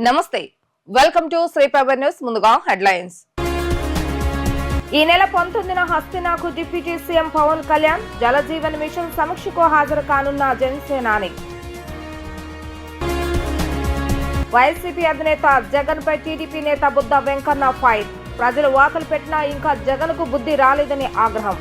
నమస్తే welcome to శ్రీపవర్ news. ముందుగా headlines. ఈ నెల 19న హస్తినాకు deputy CM Pawan Kalyan Jal Jeevan machine సమీక్షకు హాజరు కానున్న జనసేనాని. వైసీపీ అధినేత జగన్ పై టీడీపీ నేత బుద్ధ వెంకన్న ఫైర్. ప్రజలు వాకలు పెట్టినా ఇంకా జగన్ కు బుద్ధి రాలేదని ఆగ్రహం.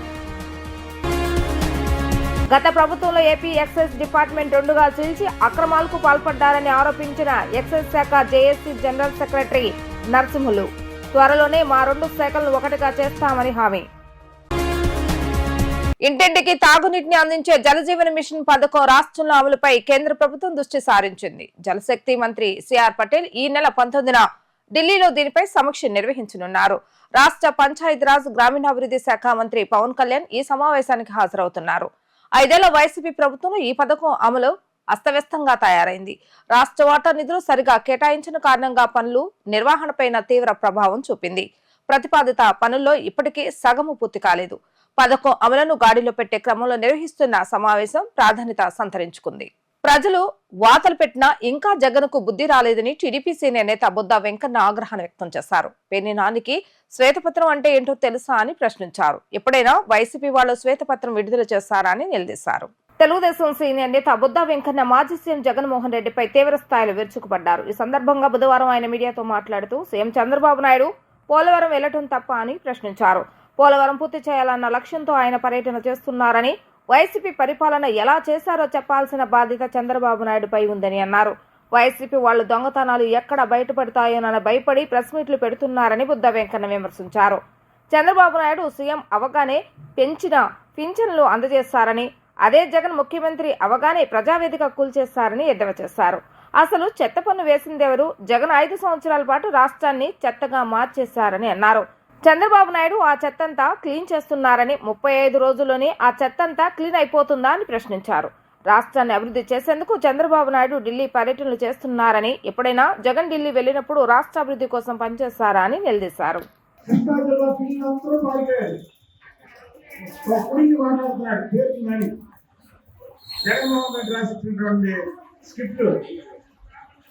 గత ప్రభుత్వంలో ఏపీ ఎక్సైజ్ డిపార్ట్మెంట్ రెండుగా చీల్చి అక్రమాలకు పాల్పడ్డారని ఆరోపించిన ఎక్సైజ్ శాఖ జేఏసీ జనరల్ సెక్రటరీ నరసింహులు త్వరలోనే మా రెండు శాఖలను ఒకటిగా చేస్తామని హామీ. ఇంటింటికి తాగునీటిని అందించే జలజీవన్ మిషన్ పథకం రాష్ట్రంలో అమలుపై కేంద్ర ప్రభుత్వం దృష్టి సారించింది. జలశక్తి మంత్రి సిఆర్ పటేల్ ఈ నెల 19న ఢిల్లీలో దీనిపై సమీక్ష నిర్వహించనున్నారు. రాష్ట్ర పంచాయతీరాజ్ గ్రామీణాభివృద్ధి శాఖ మంత్రి పవన్ కళ్యాణ్ ఈ సమావేశానికి హాజరవుతున్నారు. 5 ఏళ్ల వైసీపీ ప్రభుత్వం ఈ పథకం అమలు అస్తవ్యస్తంగా తయారైంది. రాష్ట్ర వాటా నిధులు సరిగా కేటాయించిన కారణంగా పనులు నిర్వహణపైన తీవ్ర ప్రభావం చూపింది. ప్రతిపాదిత పనుల్లో ఇప్పటికీ సగము పూర్తి కాలేదు. పథకం అమలును గాడిలో పెట్టే క్రమంలో నిర్వహిస్తున్న సమావేశం ప్రాధాన్యత సంతరించుకుంది. ప్రజలు వాతలు పెట్టినా ఇంకా జగన్ కు బుద్ధి రాలేదని టీడీపీ సీనియర్ నేత బుద్ధ వెంకన్న ఆగ్రహాన్ని వ్యక్తం చేశారు. పేర్ని నానికి శ్వేతపత్రం అంటే ఏంటో తెలుసా అని ప్రశ్నించారు. ఎప్పుడైనా వైసీపీ వాళ్ళు శ్వేతపత్రం విడుదల చేస్తారా అని నిలదీశారు. తెలుగుదేశం సీనియర్ నేత బుద్ధ వెంకన్న మాజీ సీఎం జగన్మోహన్ రెడ్డిపై తీవ్ర స్థాయిలో విరుచుకుపడ్డారు. ఈ సందర్భంగా బుధవారం ఆయన మీడియాతో మాట్లాడుతూ సీఎం చంద్రబాబు నాయుడు పోలవరం వెళ్లటం తప్ప అని ప్రశ్నించారు. పోలవరం పూర్తి చేయాలన్న లక్ష్యంతో ఆయన పర్యటన చేస్తున్నారని, వైసీపీ పరిపాలన ఎలా చేశారో చెప్పాల్సిన బాధ్యత చంద్రబాబు నాయుడుపై ఉందని అన్నారు. వైసీపీ వాళ్లు దొంగతనాలు ఎక్కడ బయటపడతాయోనని భయపడి ప్రెస్ మీట్లు పెడుతున్నారని బుద్ధ వెంకన్న విమర్శించారు. చంద్రబాబు నాయుడు సీఎం అవగానే పెంచిన పింఛన్లు అందజేస్తారని, అదే జగన్ ముఖ్యమంత్రి అవగానే ప్రజావేదిక కూల్చేస్తారని ఎద్దేవా చేశారు. అసలు చెత్త పన్ను వేసిందెవరు? జగన్ 5 సంవత్సరాల పాటు రాష్ట్రాన్ని చెత్తగా మార్చేశారని అన్నారు. చంద్రబాబు నాయుడు ఆ చెత్తంతా క్లీన్ చేస్తున్నారని, 35 రోజుల్లోనే ఆ చెత్తంతా క్లీన్ అయిపోతుందా అని ప్రశ్నించారు. రాష్ట్రాన్ని అభివృద్ధి చేసేందుకు చంద్రబాబు నాయుడు ఢిల్లీ పర్యటనలు చేస్తున్నారని, ఎప్పుడైనా జగన్ ఢిల్లీ వెళ్లినప్పుడు రాష్ట్ర అభివృద్ధి కోసం పనిచేస్తారా అని నిలదీశారు.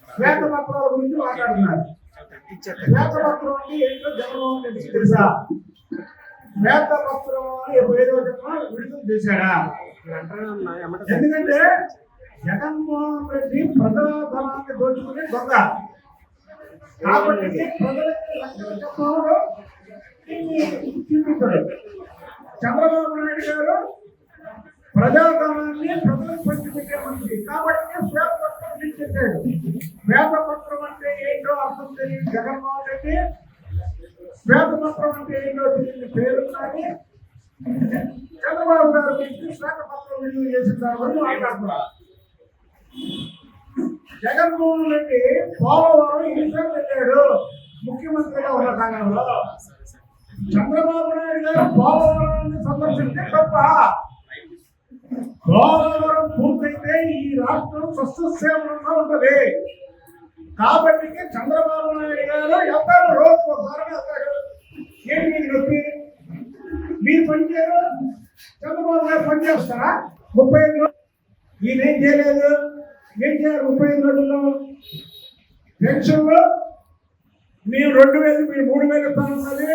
శ్వేతపత్రం అంటే ఏంటో జగన్మోహన్ రెడ్డికి తెలుసా? శ్వేతపత్రం అని విడుదల చేశాడా? ఎందుకంటే జగన్మోహన్ రెడ్డి ప్రజల ధనాన్ని దోచుకునే దొంగ కాబట్టి చూపించాడు. చంద్రబాబు నాయుడు గారు ప్రజాధనాన్ని ప్రజలకు పంచిపెట్టే మనిషి కాబట్టి శ్వేతపత్రం ఇచ్చేసాడు. శ్వేతపత్రం అంటే ఏంటో అర్థం తెలియదు జగన్మోహన్ రెడ్డి, శ్వేతపత్రం అంటే ఏంటో తెలియని పేరు కానీ చంద్రబాబు గారు శ్వేతపత్రం విడుదల చేసిన తర్వాత మాట్లాడుతున్నారు. జగన్మోహన్ రెడ్డి పోలవరం ఇన్నిసార్లు వెళ్ళాడు ముఖ్యమంత్రిగా ఉన్న కాలంలో. చంద్రబాబు నాయుడు గారు పోలవరాన్ని సందర్శిస్తే తప్ప. పోలవరం పూర్తయితే ఈ రాష్ట్రం సస్యశ్యామలంగా ఉంటది కాబట్టి చంద్రబాబు నాయుడు గారు వెళ్తారు, రోజు ఒకసారి వెళ్తాడు. ఏంటి మీరు నొప్పి? మీరు పనిచేయరు, చంద్రబాబు గారు పనిచేస్తారా? 35 రోజులు ఈయన ఏం చేయలేదు. ఏం చేయాలి? 35 రోజుల్లో పెన్షన్లో మేము 2000 మీరు 3000 ఇస్తానన్నది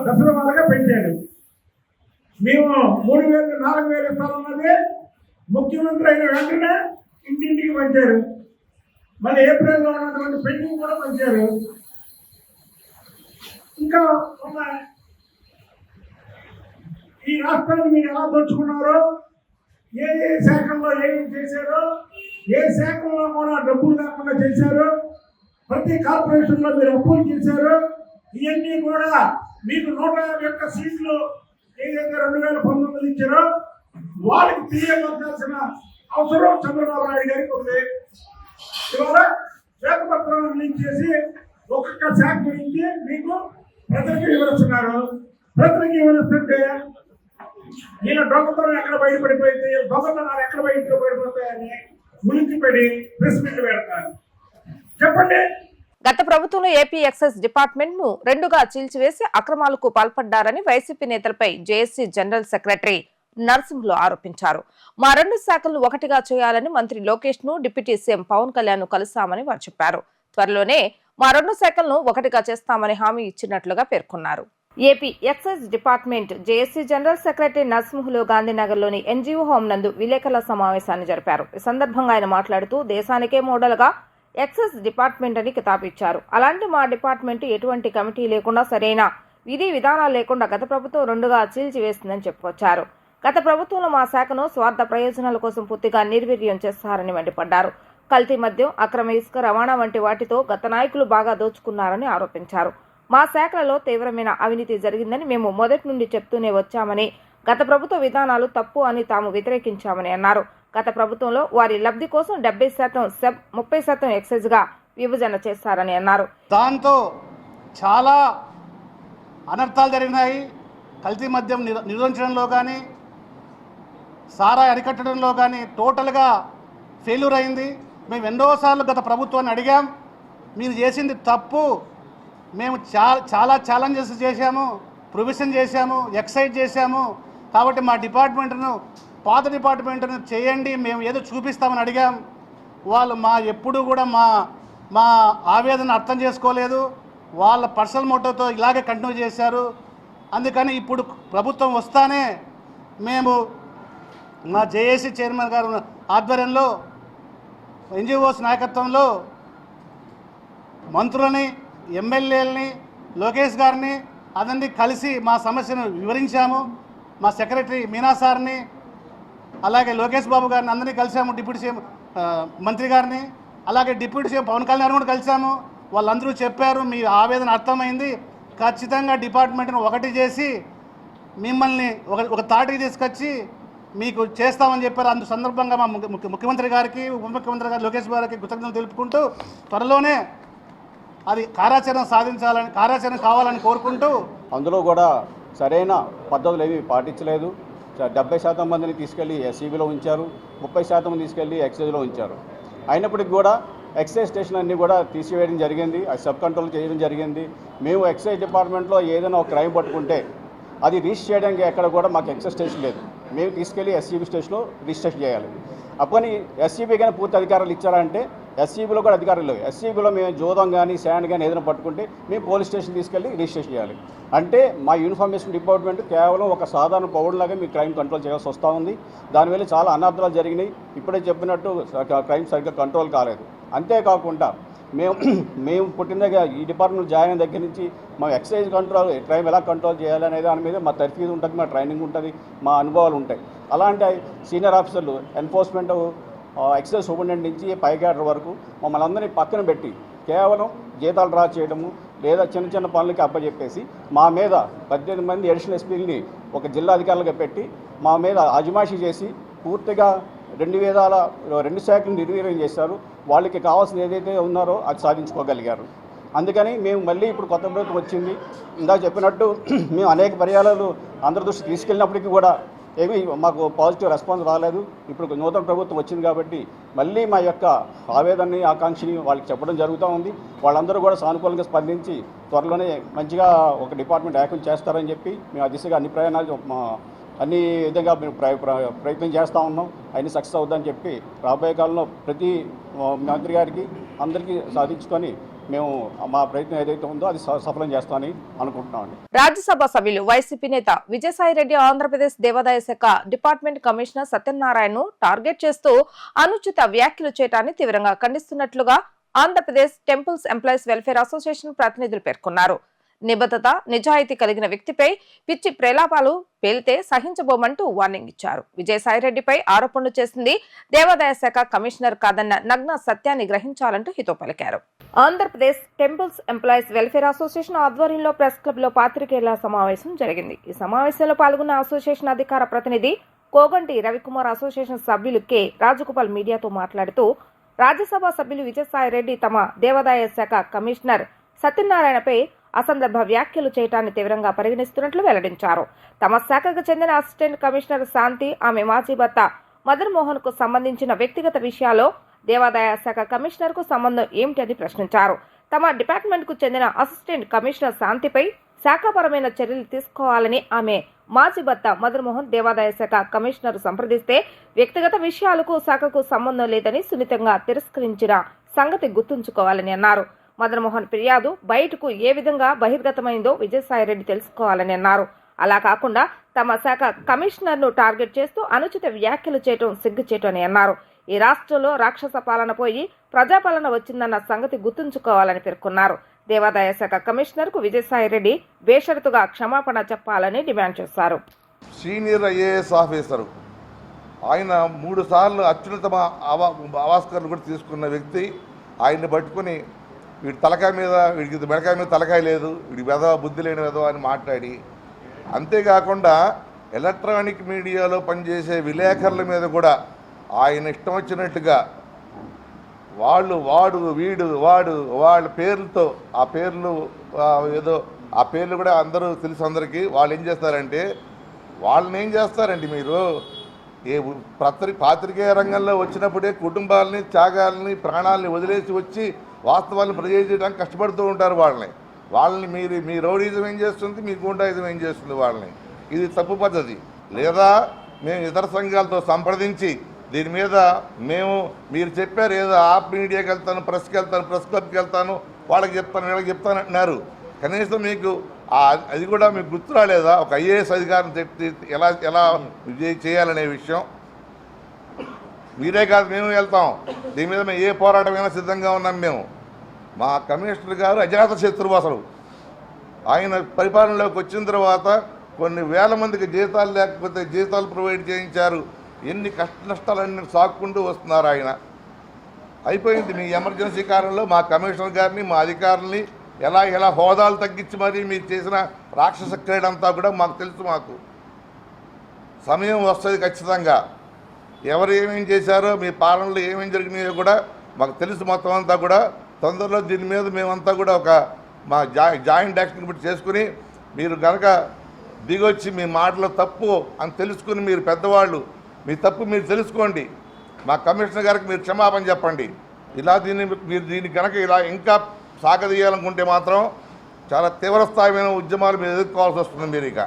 దసరా వాళ్ళగా పెంచారు. మేము 3000 4000 ఇస్తామన్నది ముఖ్యమంత్రి అయిన వెంటనే ఇంటింటికి పంచారు. మళ్ళీ ఏప్రిల్లో ఉన్నటువంటి పెండింగ్ కూడా పంచారు. ఇంకా ఈ రాష్ట్రాన్ని మీరు ఎలా దోచుకున్నారో, ఏ ఏ శాఖల్లో ఏమేమి చేశారో, ఏ శాఖల్లో కూడా డబ్బులు లేకుండా చేశారు, ప్రతి కార్పొరేషన్లో మీరు అప్పులు చేశారు. ఇవన్నీ కూడా మీకు 151 సీట్లు ఏదైతే 2019 ఇచ్చారో వాళ్ళకి తెలియవలసిన అవసరం చంద్రబాబు నాయుడు గారికి ఉంది. ఇవాళ శ్వేతపత్రం లింక్ చేసి ఒక్కొక్క శాఖ గురించి మీకు ప్రజలకు వివరిస్తున్నారు. ప్రజలకు వివరిస్తుంటే ఈయన దొంగతనం ఎక్కడ బయటపడిపోయింది, దొంగతనాలు ఎక్కడ బయటపడిపోతాయని ఉలిక్కిపడి ప్రెస్ మీట్లు పెడతారు. చెప్పండి. గత ప్రభుత్వంలో ఏపీ ఎక్సైజ్ డిపార్ట్మెంట్ ను రెండుగా చీల్చివేసి అక్రమాలకు పాల్పడ్డారని వైసీపీ నేతలపై జేఏసీ జనరల్ సెక్రటరీ నరసింహులు ఆరోపించారు. మా 2 శాఖలను ఒకటిగా చేయాలని మంత్రి లోకేష్ ను డిప్యూటీ సీఎం పవన్ కళ్యాణ్ ను కలుస్తామని వారు చెప్పారు. త్వరలోనే మా 2 శాఖలను ఒకటిగా చేస్తామని హామీ ఇచ్చినట్లుగా పేర్కొన్నారు. AP excise department JAC general secretary Narasimhulu గాంధీనగర్లోని ఎన్జీఓ హోం నందు విలేకరుల సమావేశాన్ని జరిపారు. ఈ సందర్భంగా ఆయన మాట్లాడుతూ దేశానికే మోడల్గా ఎక్సైజ్ డిపార్ట్మెంట్ అని కితాబిచ్చారు. అలాంటి మా డిపార్ట్మెంట్ ఎటువంటి కమిటీ లేకుండా సరైన విధి విధానాలు లేకుండా గత ప్రభుత్వం 2గా చీల్చివేస్తుందని చెప్పుకొచ్చారు. గత ప్రభుత్వంలో మా శాఖను స్వార్థ ప్రయోజనాల కోసం పూర్తిగా నిర్వీర్యం చేస్తారని మండిపడ్డారు. కల్తీ మద్యం, అక్రమ ఇసుక రవాణా వంటి వాటితో గత నాయకులు బాగా దోచుకున్నారని ఆరోపించారు. మా శాఖలలో తీవ్రమైన అవినీతి జరిగిందని మేము మొదటి నుండి చెప్తూనే వచ్చామని, గత ప్రభుత్వ విధానాలు తప్పు అని తాము వ్యతిరేకించామని అన్నారు. గత ప్రభుత్వంలో వారి లబ్ధి కోసం 70% సెబ్, 30% ఎక్సైజ్ గా విభజన చేస్తారని అన్నారు. దాంతో చాలా అనర్థాలు జరిగినాయి. కల్తీ మద్యం నిరోధించడంలో కానీ, సారా అరికట్టడంలో కానీ టోటల్గా ఫెయిల్యూర్ అయింది. మేము ఎన్నోసార్లు గత ప్రభుత్వాన్ని అడిగాం, మీరు చేసింది తప్పు, మేము చాలా ఛాలెంజెస్ చేశాము, ప్రొవిజన్ చేశాము, ఎక్సైజ్ చేశాము, కాబట్టి మా డిపార్ట్మెంట్ను పాత డిపార్ట్మెంట్ను చేయండి, మేము ఏదో చూపిస్తామని అడిగాం. వాళ్ళు ఎప్పుడు కూడా మా ఆవేదన అర్థం చేసుకోలేదు. వాళ్ళ పర్సనల్ మోటోతో ఇలాగే కంటిన్యూ చేశారు. అందుకని ఇప్పుడు ప్రభుత్వం వస్తానే మేము మా జేఏసీ చైర్మన్ గారు ఆధ్వర్యంలో ఎన్జిఓస్ నాయకత్వంలో మంత్రులని, ఎమ్మెల్యేలని, లోకేష్ గారిని అందరినీ కలిసి మా సమస్యను వివరించాము. మా సెక్రటరీ మీనా సార్ని, అలాగే లోకేష్ బాబు గారిని అందరినీ కలిసాము. డిప్యూటీ సీఎం మంత్రి గారిని, అలాగే డిప్యూటీ సీఎం పవన్ కళ్యాణ్ కూడా కలిసాము. వాళ్ళందరూ చెప్పారు, మీ ఆవేదన అర్థమైంది, ఖచ్చితంగా డిపార్ట్మెంట్ను ఒకటి చేసి మిమ్మల్ని ఒక తాటికి తీసుకొచ్చి మీకు చేస్తామని చెప్పారు. అందు సందర్భంగా మా ముఖ్యమంత్రి గారికి, ఉప ముఖ్యమంత్రి గారు లోకేష్ గారికి కృతజ్ఞతలు తెలుపుకుంటూ త్వరలోనే అది కార్యాచరణ కావాలని కోరుకుంటూ, అందులో కూడా సరైన పద్ధతులు ఏవి పాటించలేదు. 70% మందిని తీసుకెళ్ళి ఎస్సీబీలో ఉంచారు, 30% తీసుకెళ్ళి ఎక్సైజ్లో ఉంచారు. అయినప్పటికీ కూడా ఎక్సైజ్ స్టేషన్ అన్నీ కూడా తీసివేయడం జరిగింది, అది సబ్ కంట్రోల్ చేయడం జరిగింది. మేము ఎక్సైజ్ డిపార్ట్మెంట్లో ఏదైనా ఒక క్రైమ్ పట్టుకుంటే అది రిజిస్టర్ చేయడానికి ఎక్కడ కూడా మాకు ఎక్సైజ్ స్టేషన్ లేదు. మేము తీసుకెళ్ళి ఎస్సీబీ స్టేషన్లో రిజిస్ట్రేషన్ చేయాలి. అప్పుడు ఎస్సీబీ కానీ పూర్తి అధికారాలు ఇచ్చారంటే ఎస్సీబీలో కూడా అధికారులు లేవు. ఎస్సీబీలో మేము జోదం కానీ శాండ్ కానీ ఏదైనా పట్టుకుంటే మేము పోలీస్ స్టేషన్ తీసుకెళ్ళి రిజిస్ట్రేషన్ చేయాలి. అంటే మా ఇన్ఫర్మేషన్ డిపార్ట్మెంట్ కేవలం ఒక సాధారణ పౌరులాగా మీ క్రైమ్ కంట్రోల్ చేయాల్సి వస్తూ ఉంది. దానివల్ల చాలా అనర్థాలు జరిగినాయి. ఇప్పుడే చెప్పినట్టు క్రైమ్ సరిగ్గా కంట్రోల్ కాలేదు. అంతేకాకుండా మేము పుట్టిన ఈ డిపార్ట్మెంట్ జాయిన్ అయిన దగ్గర నుంచి మా ఎక్సైజ్ కంట్రోల్, క్రైమ్ ఎలా కంట్రోల్ చేయాలనే దాని మీద మా తర్ఫీదు ఉంటుంది, మా ట్రైనింగ్ ఉంటుంది, మా అనుభవాలు ఉంటాయి. అలాంటి సీనియర్ ఆఫీసర్లు, ఎన్ఫోర్స్మెంట్, ఎక్సైజ్ సూపరింటెండెంట్ నుంచి పై క్యాడర్ వరకు మమ్మల్ని అందరినీ పక్కన పెట్టి కేవలం జీతాలు డ్రా చేయడము లేదా చిన్న చిన్న పనులకి అప్పచెప్పేసి మా మీద 18 మంది అడిషనల్ ఎస్పీలని ఒక జిల్లా అధికారులుగా పెట్టి మా మీద అజమాయిషీ చేసి పూర్తిగా 2 శాఖలు నిర్వీర్యం చేశారు. వాళ్ళకి కావాల్సిన ఏదైతే ఉన్నారో అది సాధించుకోగలిగారు. అందుకని మేము మళ్ళీ ఇప్పుడు కొత్త ప్రభుత్వం వచ్చింది. ఇందాక చెప్పినట్టు మేము అనేక పర్యాయాలు అందరి దృష్టి తీసుకెళ్ళినప్పటికీ కూడా ఏమీ మాకు పాజిటివ్ రెస్పాన్స్ రాలేదు. ఇప్పుడు నూతన ప్రభుత్వం వచ్చింది కాబట్టి మళ్ళీ మా యొక్క ఆవేదనని, ఆకాంక్షని వాళ్ళకి చెప్పడం జరుగుతూ ఉంది. వాళ్ళందరూ కూడా సానుకూలంగా స్పందించి త్వరలోనే మంచిగా ఒక డిపార్ట్మెంట్ యాక్టివ్ చేస్తారని చెప్పి మేము ఆ దిశగా అన్ని విధంగా మేము ప్రయత్నం చేస్తూ ఉన్నాం. అన్ని సక్సెస్ అవుద్దని చెప్పి రాబోయే కాలంలో ప్రతి మంత్రి గారికి అందరికీ సాధించుకొని మేము మా ప్రయత్నం ఏదైతే ఉందో అది సఫలం చేస్తామని అనుకుంటున్నామండి. రాజ్యసభ సభ్యులు వైసీపీ నేత విజయసాయిరెడ్డి ఆంధ్రప్రదేశ్ దేవాదాయ శాఖ డిపార్ట్మెంట్ కమిషనర్ సత్యనారాయణను టార్గెట్ చేస్తూ అనుచిత వ్యాఖ్యలు చేయడాన్ని తీవ్రంగా ఖండిస్తున్నట్లుగా Andhra Pradesh temples employees welfare association ప్రతినిధులు పేర్కొన్నారు. నిబద్ధత, నిజాయితీ కలిగిన వ్యక్తిపై పిచ్చి ప్రలాపాలు పేలితే సహించబోమంటూ వార్నింగ్ ఇచ్చారు. విజయసాయిరెడ్డిపై ఆరోపణలు చేసింది దేవాదాయ శాఖ కమిషనర్ కాదన్న నగ్న సత్యాన్ని గ్రహించాలంటూ హితో పలికారు. Andhra Pradesh temples employees welfare association ఆధ్వర్యంలో ప్రెస్ క్లబ్ లో పాత్రికేయుల సమావేశం జరిగింది. ఈ సమావేశంలో పాల్గొన్న అసోసియేషన్ అధికార ప్రతినిధి కోగంటి రవికుమార్ అసోసియేషన్ సభ్యులు కె రాజగోపాల్ మీడియాతో మాట్లాడుతూ రాజ్యసభ సభ్యులు విజయసాయిరెడ్డి తమ దేవాదాయ శాఖ కమిషనర్ సత్యనారాయణపై అసందర్భ వ్యాఖ్యలు చేయడాన్ని తీవ్రంగా పరిగణిస్తున్నట్లు వెల్లడించారు. తమ శాఖకు చెందిన అసిస్టెంట్ కమిషనర్ శాంతి, ఆమె మాజీ భర్త మదన్ మోహన్ కు సంబంధించిన వ్యక్తిగత విషయాల్లో దేవాదాయ శాఖ కమిషనర్ కు సంబంధం ఏమిటని ప్రశ్నించారు. తమ డిపార్ట్మెంట్ కు చెందిన అసిస్టెంట్ కమిషనర్ శాంతిపై శాఖాపరమైన చర్యలు తీసుకోవాలని ఆమె మాజీ భర్త మదన్ మోహన్ దేవాదాయ శాఖ కమిషనర్ సంప్రదిస్తే వ్యక్తిగత విషయాలకు శాఖకు సంబంధం లేదని సున్నితంగా తిరస్కరించిన సంగతి గుర్తుంచుకోవాలని అన్నారు. మదన్ మోహన్ ఫిర్యాదు బయటకు ఏ విధంగా బహిర్గతమైందో విజయసాయిరెడ్డి తెలుసుకోవాలని అన్నారు. అలా కాకుండా తమ శాఖ కమిషనర్ను టార్గెట్ చేస్తూ అనుచిత వ్యాఖ్యలు చేయడం సిగ్గుచేటని అన్నారు. ఈ రాష్ట్రంలో రాక్షస పాలన పోయి ప్రజాపాలన వచ్చిందన్న సంగతి గుర్తుంచుకోవాలని పేర్కొన్నారు. దేవాదాయ శాఖ కమిషనర్కు విజయసాయిరెడ్డి బేషరతుగా క్షమాపణ చెప్పాలని డిమాండ్ చేశారు. సీనియర్ ఐఏఎస్ ఆఫీసరు ఆయన 3 సార్లు అత్యున్నతమ అవాస్కర్లు కూడా తీసుకున్న వ్యక్తి ఆయన్ని పట్టుకుని వీడి తలకాయ మీద వీడికి మెడకాయ మీద తలకాయ లేదు, వీడి వెధవ బుద్ధి లేని వెధవ అని మాట్లాడి, అంతేకాకుండా ఎలక్ట్రానిక్ మీడియాలో పనిచేసే విలేకరుల మీద కూడా ఆయన ఇష్టం వచ్చినట్టుగా వాళ్ళ పేర్లతో ఆ పేర్లు ఏదో ఆ పేర్లు కూడా అందరూ తెలుసు అందరికీ. వాళ్ళు ఏం చేస్తారంటే మీరు పాత్రికేయ రంగంలో వచ్చినప్పుడే కుటుంబాలని త్యాగాలని ప్రాణాలని వదిలేసి వచ్చి వాస్తవాలను ప్రజేయడానికి కష్టపడుతూ ఉంటారు. వాళ్ళని మీ రౌడీజం ఏం చేస్తుంది, మీ గూండాయిజం ఏం చేస్తుంది వాళ్ళని. ఇది తప్పు పద్ధతి. లేదా మేము ఇతర సంఘాలతో సంప్రదించి దీని మీద మీరు చెప్పారు ఏదో ఆప్ మీడియాకి వెళ్తాను, ప్రెస్కి వెళ్తాను, ప్రెస్ క్లబ్కి వెళ్తాను, వాళ్ళకి చెప్తాను, వీళ్ళకి చెప్తాను అంటున్నారు. కనీసం మీకు అది కూడా మీకు గుర్తు రాలేదా? ఒక ఐఏఎస్ అధికారిని ఎలా చేయాలనే విషయం. మీరే కాదు, మేము వెళ్తాం. దీని మీద మేము ఏ పోరాటమైనా సిద్ధంగా ఉన్నాం. మేము మా కమిషనర్ గారు అజాత శత్రువు. అసలు ఆయన పరిపాలనలోకి వచ్చిన తర్వాత కొన్ని వేల మందికి జీతాలు లేకపోతే జీతాలు ప్రొవైడ్ చేయించారు. ఎన్ని కష్ట నష్టాలన్నీ సాక్కుంటూ వస్తున్నారు ఆయన. అయిపోయింది. మీ ఎమర్జెన్సీ కాలంలో మా కమిషనర్ గారిని, మా అధికారుల్ని ఎలా హోదాలు తగ్గించి మరీ మీరు చేసిన రాక్షస క్రీడ అంతా కూడా మాకు తెలుసు. మాకు సమయం వస్తుంది ఖచ్చితంగా. ఎవరు ఏమేం చేశారో, మీ పాలనలో ఏమేం జరిగినాయో కూడా మాకు తెలుసు. మొత్తం అంతా కూడా తొందరలో దీని మీద మేమంతా కూడా మా జాయింట్ యాక్షన్ కమిటీ చేసుకుని, మీరు కనుక దిగొచ్చి మీ మాటలో తప్పు అని తెలుసుకుని, మీరు పెద్దవాళ్ళు, మీ తప్పు మీరు తెలుసుకోండి. మా కమిషనర్ గారికి మీరు క్షమాపణ చెప్పండి. దీన్ని కనుక ఇంకా సాగదీయాలనుకుంటే మాత్రం చాలా తీవ్రస్థాయిమైన ఉద్యమాలు మీరు ఎదుర్కోవాల్సి వస్తుంది. మీరు ఇక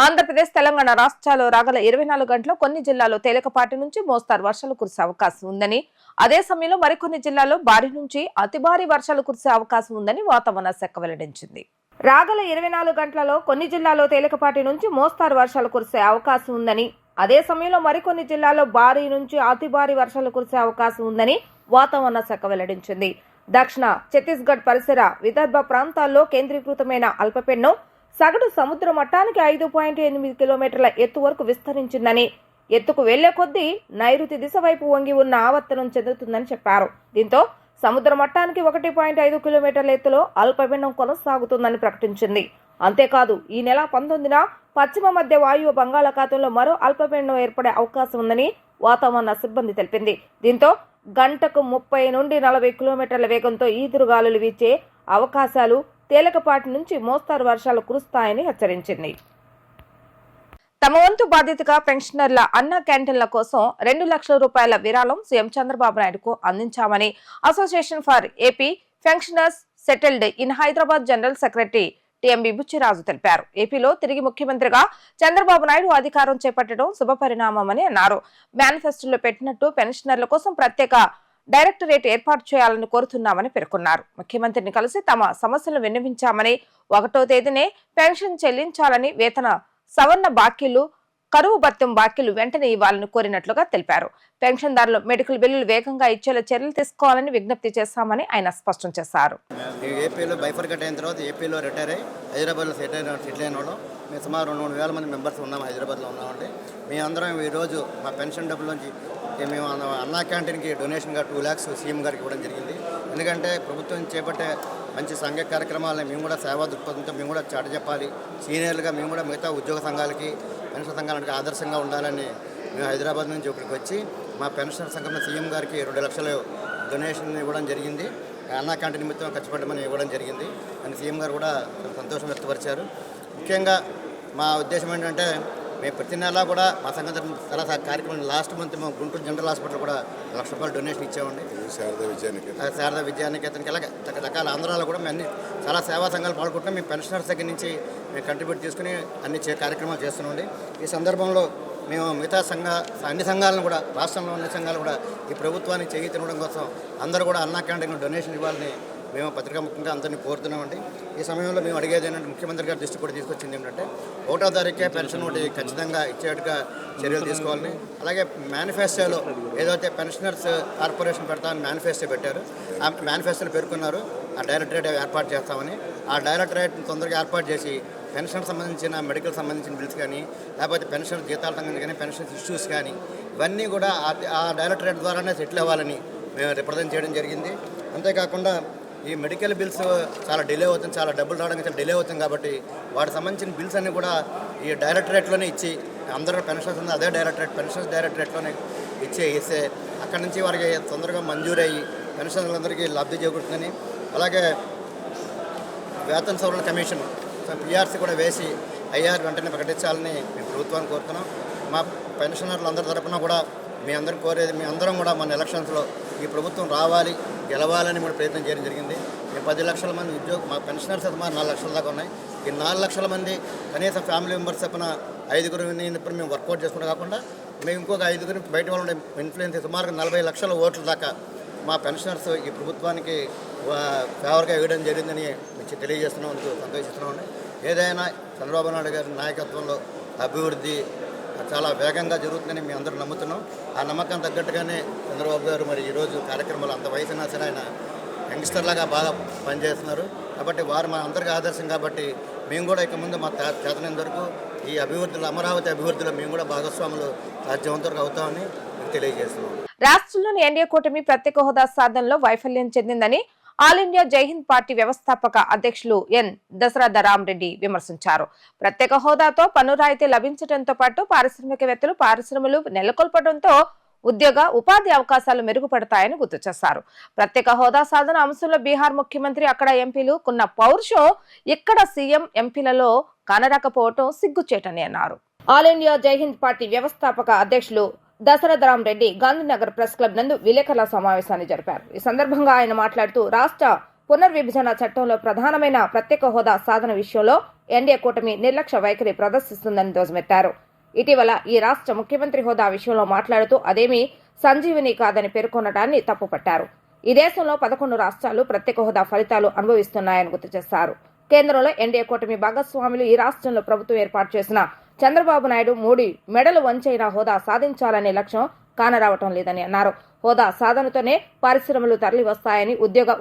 ఆంధ్రప్రదేశ్, తెలంగాణ రాష్ట్రాల్లో రాగల 24 గంటల్లో కొన్ని జిల్లాల్లో తేలికపాటి నుంచి మోస్తారు వర్షాలు కురిసే అవకాశం ఉందని, అదే సమయంలో మరికొన్ని జిల్లాల్లో భారీ నుంచి అతి భారీ వర్షాలు కురిసే అవకాశం ఉందని వాతావరణ శాఖ వెల్లడించింది. రాగల 24 గంటలలో కొన్ని జిల్లాల్లో తేలికపాటి నుంచి మోస్తారు వర్షాలు కురిసే అవకాశం ఉందని, అదే సమయంలో మరికొన్ని జిల్లాల్లో భారీ నుంచి అతి భారీ వర్షాలు కురిసే అవకాశం ఉందని వాతావరణ శాఖ వెల్లడించింది. దక్షిణ ఛత్తీస్గఢ్ పరిసర విదర్భ ప్రాంతాల్లో కేంద్రీకృతమైన అల్పపీడనం సగటు సముద్ర మట్టానికి 5.8 కిలోమీటర్ల ఎత్తు వరకు విస్తరించిందని, ఎత్తుకు వెళ్లే కొద్దీ నైరుతి దిశ వైపు వంగి ఉన్న ఆవర్తనం చెందుతుందని చెప్పారు. దీంతో సముద్ర మట్టానికి 1.5 కిలోమీటర్ల ఎత్తులో అల్పపీడనం కొనసాగుతుందని ప్రకటించింది. అంతేకాదు, ఈ నెల 19న పశ్చిమ మధ్య వాయువ్య బంగాళాఖాతంలో మరో అల్పపీడనం ఏర్పడే అవకాశం ఉందని వాతావరణ సిబ్బంది తెలిపింది. దీంతో గంటకు 30 నుండి 40 కిలోమీటర్ల వేగంతో ఈదురుగాలులు వీచే అవకాశాలు, తేలికపాటి నుంచి మోస్తారు వర్షాలు కురుస్తాయని హెచ్చరించింది. తమ వంతు బాధ్యతగా పెన్షనర్ల అన్న క్యాంటీన్ల కోసం 2 లక్షల రూపాయల విరాళం సీఎం చంద్రబాబు నాయుడుకు అందించామని association for AP pensioners settled in Hyderabad general secretary TMB Buchiraju తెలిపారు. ఏపీలో తిరిగి ముఖ్యమంత్రిగా చంద్రబాబు నాయుడు అధికారం చేపట్టడం శుభపరిణామమని అన్నారు. మేనిఫెస్టోలో పెట్టినట్టు పెన్షనర్ల కోసం ప్రత్యేక డైరెక్టరేట్ ఏర్పాటు చేయాలని కోరుతున్నామని పేర్కొన్నారు. ముఖ్యమంత్రిని కలిసి తమ సమస్యలను విన్నవించామని, 1వ తేదీనే పెన్షన్ చెల్లించాలని, వేతన సవరణ బాకీలు, కరువు భత్యం బాకీలు వెంటనే ఇవ్వాలని కోరినట్లుగా తెలిపారు. పెన్షన్దారులు మెడికల్ బిల్లులు వేగంగా ఇచ్చేలా చర్యలు తీసుకోవాలని విజ్ఞప్తి చేశామని ఆయన స్పష్టం చేశారు. ఏపీలో బైఫర్కట్ అయిన తర్వాత ఏపీలో రిటైర్ అయ్యి హైదరాబాద్లో సెటిల్ అయిన వాళ్ళు మేము సుమారు 2-3 వేల మంది మెంబర్స్ ఉన్నాము. హైదరాబాద్లో ఉన్నామండి. మేమందరం ఈరోజు మా పెన్షన్ డబ్బుల నుంచి మేము అన్నా క్యాంటీన్కి డొనేషన్గా 2 lakhs సీఎం గారికి ఇవ్వడం జరిగింది. ఎందుకంటే ప్రభుత్వం చేపట్టే మంచి సంఘ కార్యక్రమాలను మేము కూడా సేవా దృక్పథంతో మేము కూడా చాటి చెప్పాలి. సీనియర్లుగా మేము కూడా మిగతా ఉద్యోగ సంఘాలకి, పెన్షన్ సంఘాలకి ఆదర్శంగా ఉండాలని మేము హైదరాబాద్ నుంచి ఇక్కడికి వచ్చి మా పెన్షన్ సంఘం సీఎం గారికి 2 లక్షలు డొనేషన్ ఇవ్వడం జరిగింది. అన్నా క్యాంటీన్ నిమిత్తం ఖర్చు పెట్టమని ఇవ్వడం జరిగింది. అని సీఎం గారు కూడా సంతోషం వ్యక్తపరిచారు. ముఖ్యంగా మా ఉద్దేశం ఏంటంటే మేము ప్రతి నెల కూడా మా సంఘం తరఫున చాలా కార్యక్రమం లాస్ట్ మంత్ మేము గుంటూరు జనరల్ హాస్పిటల్ కూడా ₹1,00,000 డొనేషన్ ఇచ్చామండి. శారదా విద్యానికేతన్కి అలాగే రకరకాల ఆంధ్రాలో కూడా మేము అన్ని చాలా సేవా సంఘాలు పాల్గొంటున్నాం. మేము పెన్షనర్స్ దగ్గర నుంచి మేము కంట్రిబ్యూట్ చేసుకుని అన్ని కార్యక్రమాలు చేస్తున్నామండి. ఈ సందర్భంలో మేము మిగతా అన్ని సంఘాలను కూడా రాష్ట్రంలో అన్ని సంఘాలు కూడా ఈ ప్రభుత్వానికి చేయి తినడం కోసం అందరూ కూడా అన్నా క్యాంటీన్ డొనేషన్ ఇవ్వాలని మేము పత్రికాముఖంగా అందరినీ కోరుతున్నామండి. ఈ సమయంలో మేము అడిగేది ఏంటంటే ముఖ్యమంత్రి గారి దృష్టి కూడా తీసుకొచ్చింది ఏంటంటే 1వ తారీఖే పెన్షన్ ఒకటి ఖచ్చితంగా ఇచ్చేట్టుగా చర్యలు తీసుకోవాలని, అలాగే మేనిఫెస్టోలో ఏదైతే పెన్షనర్స్ కార్పొరేషన్ పెడతామని మేనిఫెస్టో పెట్టారు, ఆ మేనిఫెస్టోలో పేర్కొన్నారు ఆ డైరెక్టరేట్ ఏర్పాటు చేస్తామని. ఆ డైరెక్టరేట్ని తొందరగా ఏర్పాటు చేసి పెన్షన్ సంబంధించిన మెడికల్ సంబంధించిన బిల్స్ కానీ, లేకపోతే పెన్షన్ జీతాల సంబంధించి కానీ, పెన్షన్ ఇష్యూస్ కానీ ఇవన్నీ కూడా ఆ డైరెక్టరేట్ ద్వారానే సెటిల్ అవ్వాలని మేము రిప్రజెంట్ చేయడం జరిగింది. అంతేకాకుండా ఈ మెడికల్ బిల్స్ చాలా డిలే అవుతుంది, చాలా డబ్బులు రావడానికి చాలా డిలే అవుతుంది కాబట్టి వాటికి సంబంధించిన బిల్స్ అన్నీ కూడా ఈ డైరెక్టరేట్లోనే ఇచ్చి అందరూ పెన్షన్స్ ఉంది అదే పెన్షన్స్ డైరెక్టరేట్లోనే ఇస్తే అక్కడి నుంచి వారికి తొందరగా మంజూరయ్యి పెన్షన్లందరికీ లబ్ధి చేకూరుతుందని, అలాగే వేతన సవరణ కమిషన్ పిఆర్సీ కూడా వేసి ఐఆర్ వెంటనే ప్రకటించాలని మేము ప్రభుత్వాన్ని కోరుతున్నాం. మా పెన్షనర్లు అందరి తరపున కూడా మీ అందరం కోరేది, మీ అందరం కూడా మన ఎలక్షన్స్లో ఈ ప్రభుత్వం రావాలి, గెలవాలని కూడా ప్రయత్నం చేయడం జరిగింది. మేము 10 లక్షల మంది మా పెన్షనర్స్ సుమారు 4 లక్షల దాకా ఉన్నాయి. ఈ 4 లక్షల మంది కనీసం ఫ్యామిలీ మెంబర్స్ తప్పన 5గురిని ఇప్పుడు మేము వర్కౌట్ చేసుకుంటూ కాకుండా మేము ఇంకొక 5గురిని బయట వాళ్ళు ఇన్ఫ్లుయెన్స్ సుమారుగా 40 లక్షల ఓట్ల దాకా మా పెన్షనర్స్ ఈ ప్రభుత్వానికి ఫేవర్గా ఇవ్వడం జరిగిందని మీకు తెలియజేస్తున్నాం, సంతోషిస్తున్నామండి. ఏదైనా చంద్రబాబు నాయుడు గారి నాయకత్వంలో అభివృద్ధి చాలా వేగంగా జరుగుతుందని మేము అందరూ నమ్ముతున్నాం. ఆ నమ్మకం తగ్గట్టుగానే చంద్రబాబు గారు మరి ఈరోజు కార్యక్రమాలు అంత వయసున్నా సరే ఆయన యంగ్స్టర్లాగా బాగా పనిచేస్తున్నారు కాబట్టి వారు మా అందరికీ ఆదర్శం. కాబట్టి మేము కూడా ఇక ముందు మా చేతనంత వరకు ఈ అభివృద్ధిలో అమరావతి అభివృద్ధిలో మేము కూడా భాగస్వాములు సాధ్యమంతవరకు అవుతామని తెలియజేస్తున్నాం. రాష్ట్రంలోని ఎన్డీఏ కూటమి ప్రత్యేక హోదా సాధనలో వైఫల్యం చెందిందని ఆల్ ఇండియా జైహింద్ పార్టీ వ్యవస్థాపక అధ్యక్షులు ఎన్ దశరథరామరెడ్డి విమర్శించారు. ప్రత్యేక హోదాతో పన్ను రాయితీ లభించడంతో పాటు పారిశ్రామికవేత్తలు పరిశ్రమలు నెలకొల్పడంతో ఉపాధి అవకాశాలు మెరుగుపడతాయని గుర్తు చేశారు. ప్రత్యేక హోదా సాధన అంశంలో బీహార్ ముఖ్యమంత్రి అక్కడ ఎంపీలు కొన్న పౌరుషం ఇక్కడ సీఎం ఎంపీలలో కనరాకపోవటం సిగ్గుచేటని అన్నారు. ఆల్ ఇండియా జైహింద్ పార్టీ వ్యవస్థాపక అధ్యక్షులు దశరథరామరెడ్డి గాంధీనగర్ ప్రెస్ క్లబ్ నందు విలేకరుల సమావేశాన్ని జరిపారు. ఈ సందర్భంగా ఆయన మాట్లాడుతూ రాష్ట్ర పునర్విభజన చట్టంలో ప్రధానమైన ప్రత్యేక హోదా సాధన విషయంలో ఎన్డీఏ కూటమి నిర్లక్ష్య వైఖరి ప్రదర్శిస్తుందని ధ్వజమెత్తారు. ఇటీవల ఈ రాష్ట్ర ముఖ్యమంత్రి హోదా విషయంలో మాట్లాడుతూ అదేమీ సంజీవిని కాదని పేర్కొనడాన్ని తప్పుపట్టారు. ఈ దేశంలో 11 రాష్ట్రాలు ప్రత్యేక హోదా ఫలితాలు అనుభవిస్తున్నాయని గుర్తు చేశారు. కేంద్రంలో ఎన్డీఏ కూటమి భాగస్వాములు ఈ రాష్ట్రంలో ప్రభుత్వం ఏర్పాటు చేసిన చంద్రబాబు నాయుడు 3 మెడలు వంచైన హోదా సాధించాలనే లక్ష్యం కానరావటం లేదని అన్నారు. హోదా సాధనతోనే పరిశ్రమలు తరలి వస్తాయని,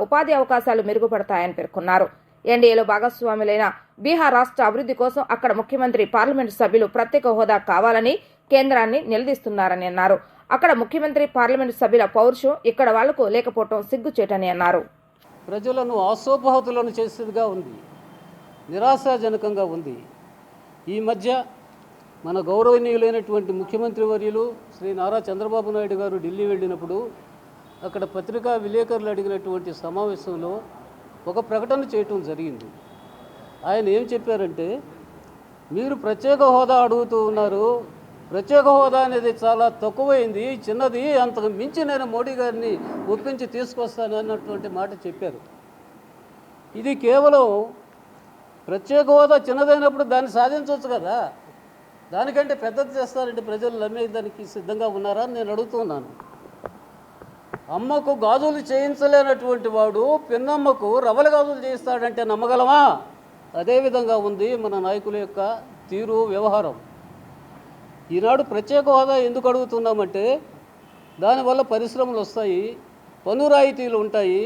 ఉపాధి అవకాశాలు మెరుగుపడతాయని పేర్కొన్నారు. ఎన్డీఏలో భాగస్వాములైన బీహార్ రాష్ట్ర అభివృద్ధి కోసం అక్కడ ముఖ్యమంత్రి, పార్లమెంటు సభ్యులు ప్రత్యేక హోదా కావాలని కేంద్రాన్ని నిలదీస్తున్నారని అన్నారు. అక్కడ ముఖ్యమంత్రి, పార్లమెంటు సభ్యుల పౌరుషం ఇక్కడ వాళ్లకు లేకపోవడం సిగ్గుచేటని అన్నారు. ప్రజలను అసోపహతులను చేసేదిగా ఉంది, నిరాశాజనకంగా ఉంది. ఈ మధ్య మన గౌరవనీయులైనటువంటి ముఖ్యమంత్రి వర్యులు శ్రీ నారా చంద్రబాబు నాయుడు గారు ఢిల్లీ వెళ్ళినప్పుడు అక్కడ పత్రికా విలేకరులు అడిగినటువంటి సమావేశంలో ఒక ప్రకటన చేయటం జరిగింది. ఆయన ఏం చెప్పారంటే, మీరు ప్రత్యేక హోదా అడుగుతూ ఉన్నారు, ప్రత్యేక హోదా అనేది చాలా తక్కువైంది, చిన్నది, అంతకు మించి నేను మోడీ గారిని ఒప్పించి తీసుకొస్తాను అన్నటువంటి మాట చెప్పారు. ఇది కేవలం ప్రత్యేక హోదా చిన్నదైనప్పుడు దాన్ని సాధించవచ్చు కదా, దానికంటే పెద్దది చేస్తారంటే ప్రజలు నమ్మేదానికి సిద్ధంగా ఉన్నారా అని నేను అడుగుతున్నాను. అమ్మకు గాజులు చేయించలేనటువంటి వాడు పిన్నమ్మకు రవ్వల గాజులు చేయిస్తాడంటే నమ్మగలమా? అదేవిధంగా ఉంది మన నాయకుల యొక్క తీరు, వ్యవహారం. ఈనాడు ప్రత్యేక హోదా ఎందుకు అడుగుతున్నామంటే దానివల్ల పరిశ్రమలు వస్తాయి, పన్ను రాయితీలు ఉంటాయి,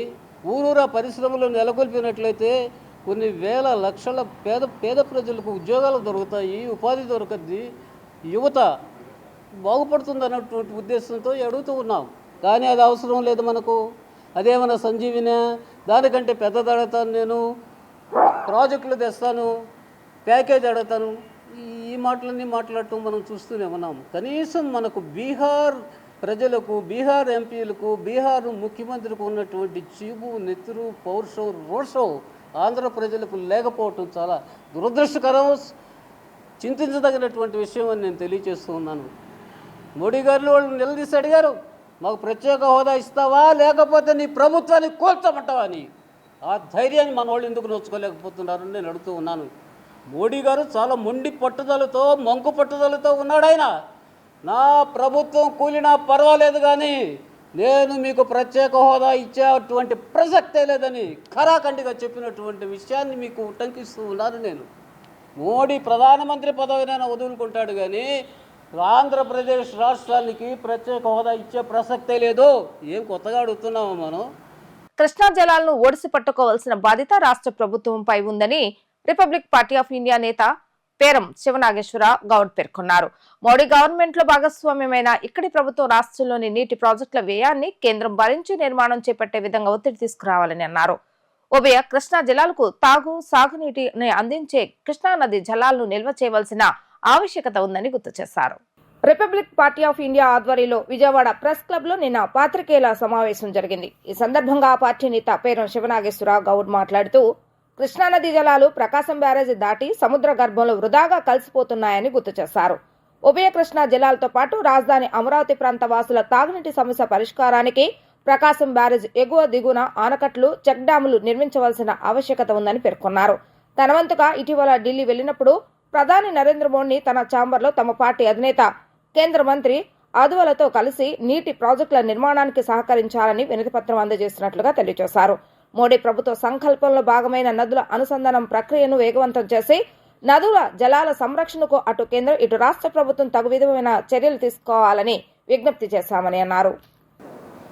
ఊరూరా పరిశ్రమలు నెలకొల్పినట్లయితే కొన్ని వేల లక్షల పేద ప్రజలకు ఉద్యోగాలు దొరుకుతాయి, ఉపాధి దొరకద్ది, యువత బాగుపడుతుంది అన్నటువంటి ఉద్దేశంతో అడుగుతూ ఉన్నాం. కానీ అది అవసరం లేదు మనకు. అదేమన్నా సంజీవినే, దానికంటే పెద్దది అడుగుతాను, నేను ప్రాజెక్టులు తెస్తాను, ప్యాకేజ్ అడుగుతాను, ఈ మాటలన్నీ మాట్లాడటం మనం చూస్తూనే ఉన్నాం. కనీసం మనకు బీహార్ ప్రజలకు, బీహార్ ఎంపీలకు, బీహార్ ముఖ్యమంత్రికి ఉన్నటువంటి చీపు, నెత్తురు, పౌరుషం, రోషం ఆంధ్ర ప్రజలకు లేకపోవటం చాలా దురదృష్టకరం, చింతించదగినటువంటి విషయం అని నేను తెలియజేస్తూ ఉన్నాను. మోడీ గారు వాళ్ళు నిలదీసి అడిగారు, మాకు ప్రత్యేక హోదా ఇస్తావా లేకపోతే నీ ప్రభుత్వాన్ని కూల్చమంటావా అని. ఆ ధైర్యాన్ని మన వాళ్ళు ఎందుకు నోచుకోలేకపోతున్నారని నేను అడుగుతూ ఉన్నాను. మోడీ గారు చాలా మొండి పట్టుదలతో, మంకు పట్టుదలతో ఉన్నాడు ఆయన. నా ప్రభుత్వం కూలినా పర్వాలేదు కానీ నేను మీకు ప్రత్యేక హోదా ఇచ్చేటువంటి ప్రసక్తే లేదని ఖరాఖండిగా చెప్పినటువంటి విషయాన్ని మీకు ఉటంకిస్తూ ఉన్నాను నేను. మోడీ ప్రధానమంత్రి పదవినైనా వదులుకుంటాడు కానీ ఆంధ్రప్రదేశ్ రాష్ట్రానికి ప్రత్యేక హోదా ఇచ్చే ప్రసక్తే లేదు. ఏం కొత్తగా అడుగుతున్నామా మనం? కృష్ణా జలాలను ఒడిసి పట్టుకోవాల్సిన బాధ్యత రాష్ట్ర ప్రభుత్వంపై ఉందని రిపబ్లిక్ పార్టీ ఆఫ్ ఇండియా నేత పేరం శివనాగేశ్వర గౌడ్ పేర్కొన్నారు. మోడీ గవర్నమెంట్ లో భాగస్వామ్యమైన ఇక్కడి ప్రభుత్వం రాష్ట్రంలోని నీటి ప్రాజెక్టుల వ్యయాన్ని కేంద్రం భరించి నిర్మాణం చేపట్టే విధంగా ఒత్తిడి తీసుకురావాలని అన్నారు. ఉభయ కృష్ణా జలాలకు సాగునీటిని అందించే కృష్ణా నది జలాలను నిల్వ చేయవలసిన ఆవశ్యకత ఉందని గుర్తు చేశారు. రిపబ్లిక్ పార్టీ ఆఫ్ ఇండియా ఆధ్వర్యంలో విజయవాడ ప్రెస్ క్లబ్ లో నిన్న పాత్రికేయుల సమావేశం జరిగింది. ఈ సందర్భంగా ఆ పార్టీ నేత పేరం శివనాగేశ్వర గౌడ్ మాట్లాడుతూ కృష్ణానది జలాలు ప్రకాశం బ్యారేజీ దాటి సముద్ర గర్భంలో వృధాగా కలిసిపోతున్నాయని గుర్తు చేశారు. ఉభయ కృష్ణా జలాలతో పాటు రాజధాని అమరావతి ప్రాంత వాసుల తాగునీటి సమస్య పరిష్కారానికి ప్రకాశం బ్యారేజ్ ఎగువ దిగువన ఆనకట్లు, చెక్ డ్యాములు నిర్మించవలసిన ఆవశ్యకత ఉందని పేర్కొన్నారు. తన వంతుగా ఇటీవల ఢిల్లీ వెళ్లినప్పుడు ప్రధాని నరేంద్ర మోడీ తన ఛాంబర్లో తమ పార్టీ అధినేత కేంద్ర మంత్రి అదువలతో కలిసి నీటి ప్రాజెక్టుల నిర్మాణానికి సహకరించాలని వినతిపత్రం అందజేస్తున్నట్లుగా తెలియజేశారు. మోడీ ప్రభుత్వ సంకల్పంలో భాగమైన నదుల అనుసంధానం ప్రక్రియను వేగవంతం చేసి నదుల జలాల సంరక్షణకు అటు కేంద్రం ఇటు రాష్ట్ర ప్రభుత్వం తగు విధమైన చర్యలు తీసుకోవాలని విజ్ఞప్తి చేశామని అన్నారు.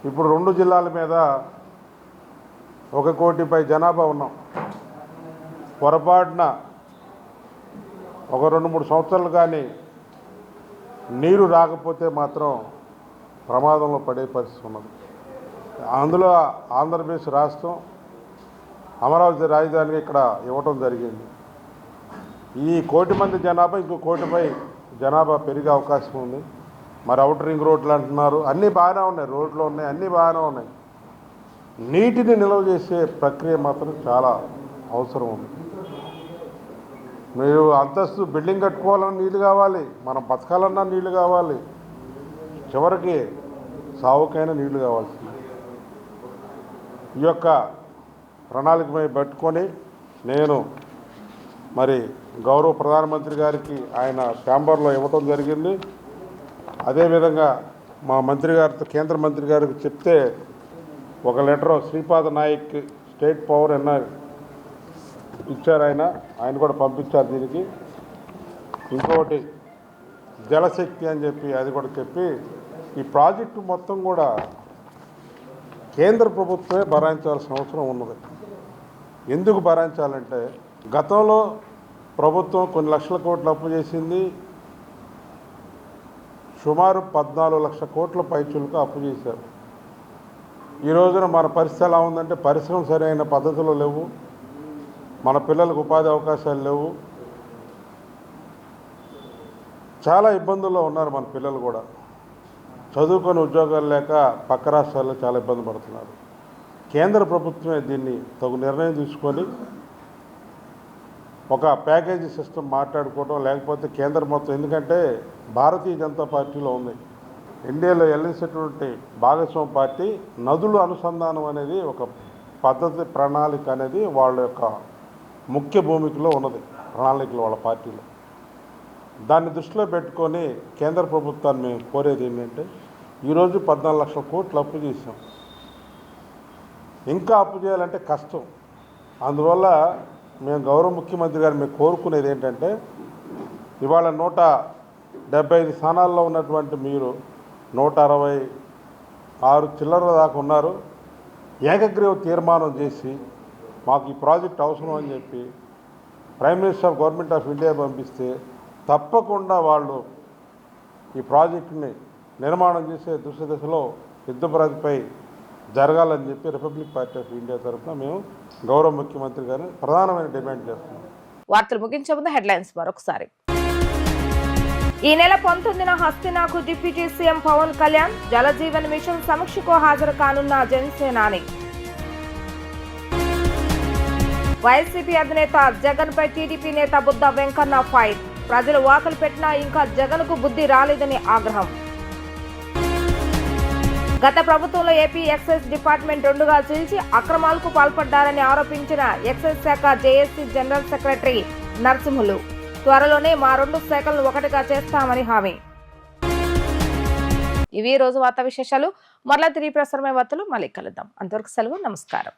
ఇప్పుడు 2 జిల్లాల మీద 1 కోటిపై జనాభా ఉన్నాం. పొరపాటున ఒక 2-3 సంవత్సరాలు కానీ నీరు రాకపోతే మాత్రం ప్రమాదంలో పడే పరిస్థితి ఉన్నది. అందులో ఆంధ్రప్రదేశ్ రాష్ట్రం అమరావతి రాజధానిగా ఇక్కడ ఇవ్వటం జరిగింది. ఈ 1 కోటి మంది జనాభా ఇంకో 1 కోటిపై జనాభా పెరిగే అవకాశం ఉంది. మరి అవుటర్ రింగ్ రోడ్లు అంటున్నారు, అన్నీ బాగానే ఉన్నాయి, రోడ్లు ఉన్నాయి, అన్నీ బాగానే ఉన్నాయి. నీటిని నిల్వ చేసే ప్రక్రియ మాత్రం చాలా అవసరం ఉంది. మీరు అంతస్తు బిల్డింగ్ కట్టుకోవాలన్నా నీళ్ళు కావాలి, మనం బతకాలన్నా నీళ్లు కావాలి, చివరికి సావుకైనా నీళ్లు కావాల్సింది. ఈ యొక్క ప్రణాళికపై పెట్టుకొని నేను మరి గౌరవ ప్రధానమంత్రి గారికి ఆయన ఛాంబర్లో ఇవ్వటం జరిగింది. అదేవిధంగా మా మంత్రి గారితో కేంద్ర మంత్రి గారికి చెప్తే ఒక letter Shripad Naik state power ఎన్ఆర్ ఇచ్చారు. ఆయన కూడా పంపించారు దీనికి. ఇంకొకటి జలశక్తి అని చెప్పి అది కూడా చెప్పి ఈ ప్రాజెక్టు మొత్తం కూడా కేంద్ర ప్రభుత్వమే భరాయించాల్సిన అవసరం ఉన్నది. ఎందుకు భరాయించాలంటే గతంలో ప్రభుత్వం కొన్ని లక్షల కోట్లు అప్పు చేసింది, సుమారు 14 లక్షల కోట్ల పైచులకు అప్పు చేశారు. ఈ రోజున మన పరిస్థితి ఎలా ఉందంటే పరిశ్రమ సరైన పద్ధతిలో లేవు, మన పిల్లలకు ఉపాధి అవకాశాలు లేవు, చాలా ఇబ్బందుల్లో ఉన్నారు మన పిల్లలు కూడా. చదువుకొని ఉద్యోగాలు లేక పక్క రాష్ట్రాల్లో చాలా ఇబ్బంది పడుతున్నారు. కేంద్ర ప్రభుత్వమే దీన్ని తగు నిర్ణయం తీసుకొని ఒక ప్యాకేజీ సిస్టమ్ మాట్లాడుకోవడం, లేకపోతే కేంద్రం మొత్తం, ఎందుకంటే భారతీయ జనతా పార్టీలో ఉంది, ఇండియాలో ఎల్లిసేటువంటి భాగస్వామ్య పార్టీ నదుల అనుసంధానం అనేది ఒక పద్ధతి ప్రణాళిక అనేది వాళ్ళ యొక్క ముఖ్య భూమికలో ఉన్నది, ప్రణాళికలు వాళ్ళ పార్టీలో. దాన్ని దృష్టిలో పెట్టుకొని కేంద్ర ప్రభుత్వాన్ని మేము కోరేది ఏంటంటే ఈరోజు 14 లక్షల కోట్లు అప్పు చేసాం, ఇంకా అప్పు చేయాలంటే కష్టం. అందువల్ల మేము గౌరవ ముఖ్యమంత్రి గారు మేము కోరుకునేది ఏంటంటే ఇవాళ 175 స్థానాల్లో ఉన్నటువంటి మీరు 166 చిల్లర దాకా ఉన్నారు. ఏకగ్రీవ తీర్మానం చేసి మాకు ఈ ప్రాజెక్ట్ అవసరం అని చెప్పి prime minister of government of India పంపిస్తే తప్పకుండా వాళ్ళు ఈ ప్రాజెక్టుని నిర్మాణం చేసే దశలో యుద్ధప్రతిపై జరగాలని చెప్పి రిపబ్లిక్ పార్టీ ఆఫ్ ఇండియా తరఫున మేము గౌరవ ముఖ్యమంత్రి గారిని ప్రధానమైన డిమాండ్ చేస్తున్నాం. వార్తలు ముగించే ముందు హెడ్లైన్స్ మరొకసారి. ఈ నెల 19న హస్తినాకు deputy CM Pawan Kalyan Jal Jeevan mission సమీక్షకు హాజరు కానున్న జనసేనాని. వైసీపీ అధినేత జగన్ పై టీడీపీ నేత బుద్ధ వెంకన్న ఫైర్. ప్రజలు వాకలు పెట్టినా ఇంకా జగన్కు బుద్ధి రాలేదని ఆగ్రహం. గత ప్రభుత్వంలో ఏపీ ఎక్సైజ్ డిపార్ట్మెంట్ రెండుగా చీల్చి అక్రమాలకు పాల్పడ్డారని ఆరోపించిన ఎక్సైజ్ శాఖ జేఏసీ జనరల్ సెక్రటరీ నరసింహులు త్వరలోనే మా 2 శాఖలను ఒకటిగా చేస్తామని హామీ. ఇవి రోజు వార్తా విశేషాలు. మరలా తిరిగి ప్రసారమయ్యే వార్తలు మళ్ళీ కలుద్దాం. అంతవరకు సెలవు. నమస్కారం.